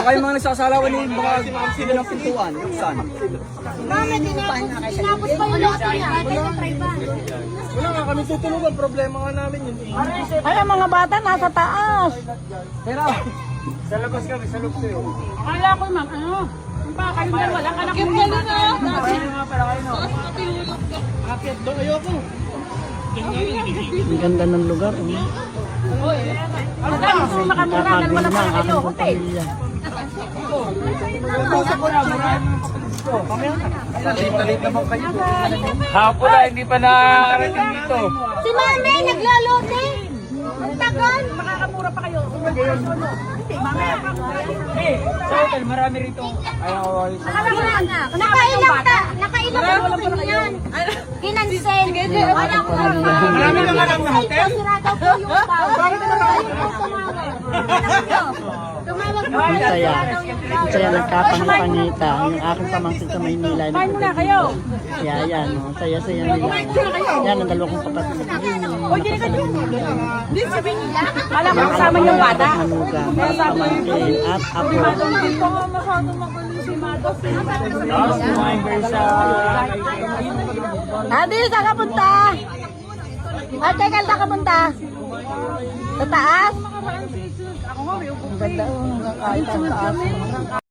kayo mga nagsasalawan ni mga sila ng pintuan. Saan? Mami, tinapos pa yung loto niya. Wala nga kami tutulungan. Problema nga namin yun. Ay, ang mga bata nasa taas. Pero, sa labas kami, sa loob sa'yo. Akala ko, ma'am, ano? Ba, kayo dalawa lang anak mo. Kaya nga pala kayo, no? Akit, doon ayoko. Ang ganda ng lugar. Madami, gusto makamura, dalawa lang pala kayo. Okay. Nagpusap ko na, maraming Talit naman kayo. Hapon na, hindi pa nakarating dito. Si Mami, naglalote. Ang tagal. Makakamura pa kayo. Hindi, mamaya pa. Sa hotel, marami rito. Ayaw, Nakailang po yan. Kinansel. Marami na nga lang na hotel? Sirado po yung tao. Tumawag po. Ang saya. Ang saya nagkapangipangita. Yung aking pamangkin sa Maynila. Kain muna kayo. Kaya yan, no? Saya-saya nila. Yan, ang dalawa kong kapatid. Uy, hindi ka dyan. Kala ko kasama yung bata. Manuga, pamangkin, at apo. Hindi ko nga masyadong magaling si Mado. Adi, saan ka punta? Ate, kailan ka punta? Sa taas? Ako nga, may upo. Ang ganda, oh. Nakakain sa taas.